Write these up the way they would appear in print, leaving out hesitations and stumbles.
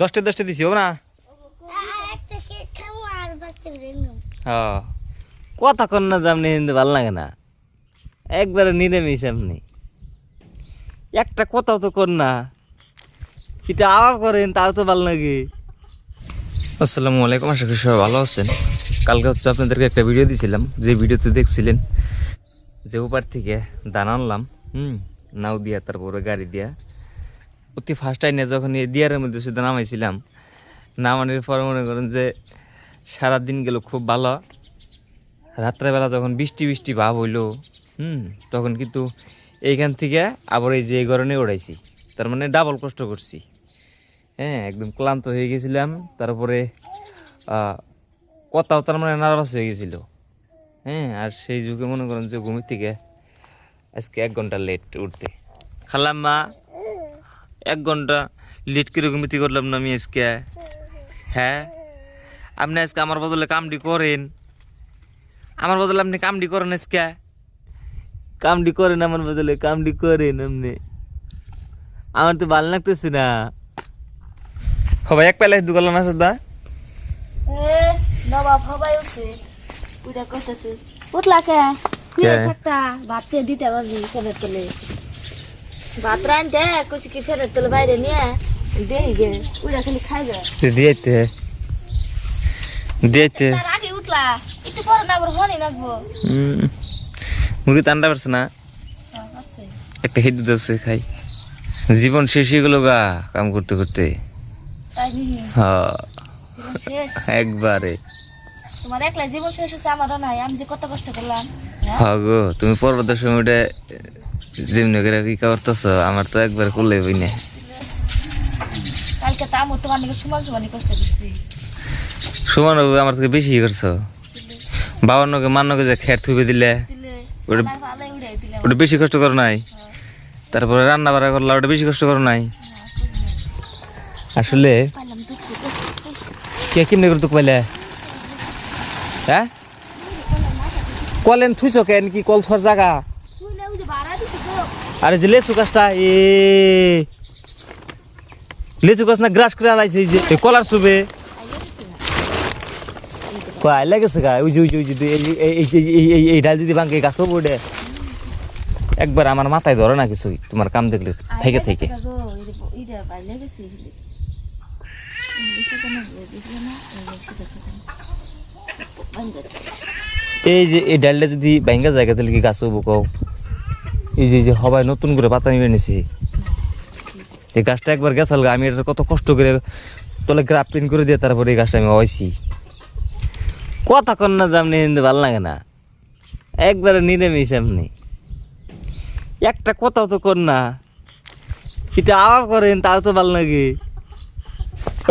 10টা 10টা দিছি হবে না? হ্যাঁ কথা কন না জামনি হিন্দু ভাল লাগে না, একবারে নিরামিষ আপনি একটা কথাও তো কর না, এটা আওয়া করেন তাও তো ভাল লাগে। আসসালামু আলাইকুম, আশা করি সবাই ভালো আছেন। কালকে হচ্ছে আপনাদেরকে একটা ভিডিও দিয়েছিলাম, যে ভিডিওতে দেখছিলেন যে ওপার থেকে দান আনলাম নাও দিয়া, তারপরে গাড়ি দিয়া অতি ফার্স্ট টাইমে যখন এই দিয়ারের মধ্যে শুধু নামাইছিলাম, নামানোর পর মনে করেন যে সারাদিন গেল খুব ভালো। রাত্রেবেলা যখন বৃষ্টি বৃষ্টি ভাব হইলো তখন কিন্তু এইখান থেকে আবার এই যে এই গরমে উড়াইছি, তার মানে ডাবল কষ্ট করছি। হ্যাঁ একদম ক্লান্ত হয়ে গেছিলাম, তারপরে কথাও তার মানে নার্ভাস হয়ে গেছিল। হ্যাঁ আর সেই যুগে মনে করেন যে ঘুমের থেকে আজকে 1 ঘন্টা লেট উঠতে খালাম মা, 1 ঘন্টা লেট করে ঘুমিতে করলাম না আমি আজকে। হ্যাঁ আপনি আজকে আমার বদলে কামটি করেন, আমার বদলে আপনি কামটি করেন, আজকে কামটি করেন আমার বদলে, কামটি করেন আপনি। আমার তো ভালো লাগতেছে না। সবাই এক পেলে দু গেল না সদা নবাব সবাই উঠছে, উঠা করতেছে। উঠলা কে থাকতা ভাত দিতে পারবি ফেরত তোলে, ভাত রানতে কুচি কি ফেরত তোলে বাইরে নিয়ে দেই গে উড়া খালি খাইবে দিয়েতে দিয়েতে। তার আগে উঠলা একটু পরে না আবার হনি লাগবো। মুরগি ঠান্ডা পারছে না, একটা হিন্দু দোষে খাই। জীবন শেষ হয়ে গেল গা কাম করতে করতে। তাই নি হ্যাঁ শেষ একবারে। তোমার একলা জীবন শেষ হচ্ছে, আমারও নাই। আমি যে কত কষ্ট করলাম। হ্যাঁ গো তুমি পর্বতের সময়টা যেমনি করে কি করতেছ, আমার তো একবার করলে বই না। কালকে তো আমার তোমার নাকি সমান সমানই কষ্ট করছি। সমান হবে আমার থেকে বেশি করছো। বাবার নকে মান নকে যে খের থুবে দিলে ওটা বেশি কষ্ট করো নাই, তারপরে রান্না বাড়া করলা ওটা বেশি কষ্ট করো নাই। আসলে কে কেমনি করে তুক পাইলে? হ্যাঁ কলেন থুইছ কেন, কি কল থর জায়গা? আরে যে লেচু গাছটা এ লেচু গাছ না গ্রাস করে আলাইছে, এই যে কলার সুবে কয় লাগেছে গা। ওই যে ওই যে ওই যে এই ডাল যদি ভাঙে গাছ হবো ওটা একবার আমার মাথায় ধরে না কিছুই, তোমার কাম দেখলে থেকে থেকে। এই যে এই ডালটা যদি ভাঙ্গা জায়গা তাহলে কি গাছ হবো কও? এই যে সবাই নতুন করে পাতা নিয়ে নিছি, এই গাছটা একবার গেছাল গা। আমি এটা কত কষ্ট করে তলে গ্রাফটিং করে দিয়ে তারপরে এই গাছটা আমি হয়েছি। কথা কন না জামনি হিন্দু ভাল লাগে না, একবারে নিরামিষ আপনি একটা কথাও তো কর না, এটা আওয়া করেন তাও তো ভাল লাগে।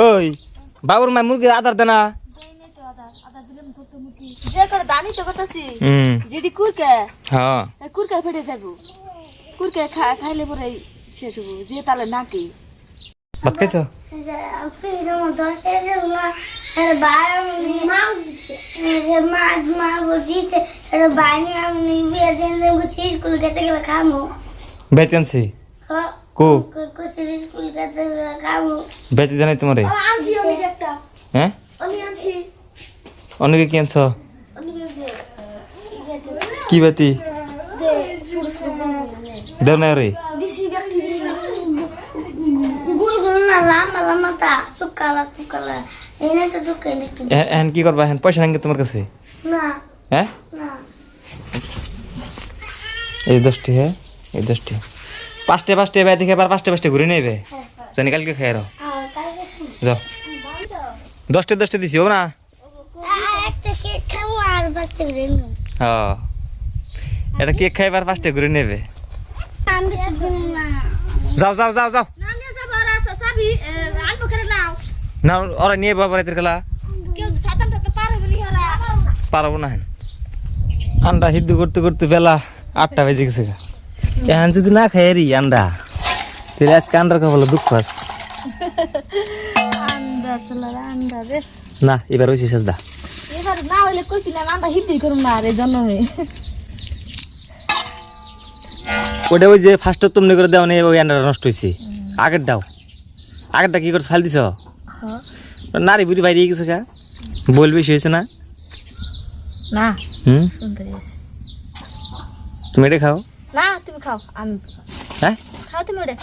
ওই বাবুর মায় মুরগির আদার দেনা খাইলে পরে শেষ হবো যে তাহলে নাকি ভাত খাইছ? বেতন আনছি কো বেতন জানাই তোমারে। হ্যাঁ অনেকে কি আনছ? কি বেতি দেও না রে? এখন কি করবা? এখন পয়সা নাকি তোমার কাছে? হ্যাঁ এই 10টি, হ্যাঁ এই 10টি 5টে 5টে এবার দেখে আবার 5টে 5টে ঘুরে নেবে জানি কালকে খাই আরো যাও। 10টে 10টে দিছি হবে না? হ্যাঁ এটা কেক খাইবার 5টে ঘুরে নেবে। যাও যাও যাও যাও না, ওরা নিয়ে বাবা রাতের খেলা পারবো না। আন্ডা সিদ্ধ করতে করতে বেলা 8টা বেজে গেছে। এখন যদি না খাই রি আন্ডা তাহলে আজকে আন্ডার খাবো দুঃখ আছে না। এবার হয়েছে শেষদা, এবার না হইলে কইছিলাম আমরা হিদ্দি করুম না রে জন্মে। ওটা ওই যে ফার্স্ট তুমি করে দেওয়া নেই, ওই আন্ডাটা নষ্ট হয়েছে। আগের দাও, আগেরটা কি করছে ফাল দিছ? হ্যাঁ নারী বুড়ি বাইরে গেছে গা বল বেশি হয়েছে না না হুম সুন্দর হয়েছে। তুমি এটা খাও না তুমি খাও আমি হ্যাঁ খাও তুমি ওটা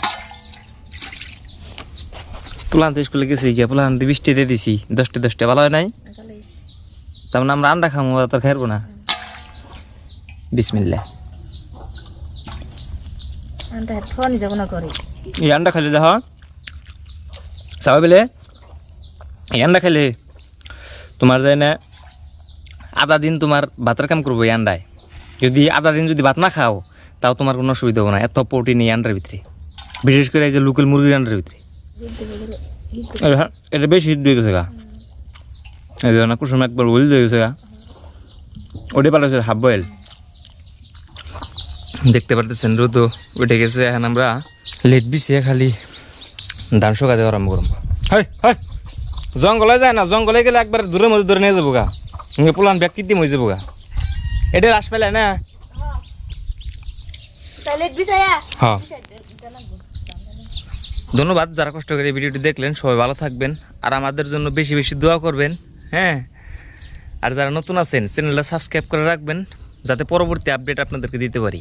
পোলান তো স্কুলে গেছি গিয়া পোলান 20টা দিয়ে দিছি 10টা ভালো হয় নাই ভালো হয়েছে তার মানে আমরা আন্ডা খামো তোর খাইবো না বিসমিল্লাহ আমি ফোন যাব না করি এই আন্ডা খাইলে দেখ চাওয়া বেলে এই আন্ডা খাইলে তোমার যায় না আধা দিন তোমার ভাতের কাম করবো এই আন্ডায় যদি আধা দিন যদি ভাত না খাও তাও তোমার কোনো অসুবিধা হবে না এত প্রোটিন এই আন্ডার ভিতরে বিশেষ করে এই যে লোকাল মুরগির আন্ডার ভিতরে এটা বেশি হিট দিয়ে গেছে গা এই জন্য কুসুম একবার বইল দিয়ে গেছে গা ওটাই পাঠাচ্ছে হাফ বয়েল দেখতে পারতেছেন রোদ উঠে গেছে এখন আমরা লেট বিছিয়ে খালি ধান শুকাতে আরম্ভ করবো হয় হয় জঙ্গলে যায় না জঙ্গলে গেলে একবার দূরের মধ্যে ধরে নিয়ে যাবো গা পোলান ব্যাগ কৃত্রিম হয়ে যাবো গা এটা রাস পেলে না তাহলে বিছায়া হ্যাঁ ধন্যবাদ যারা কষ্ট করে এই ভিডিওটি দেখলেন সবাই ভালো থাকবেন আর আমাদের জন্য বেশি বেশি দোয়া করবেন হ্যাঁ আর যারা নতুন আছেন চ্যানেলটা সাবস্ক্রাইব করে রাখবেন যাতে পরবর্তী আপডেট আপনাদেরকে দিতে পারি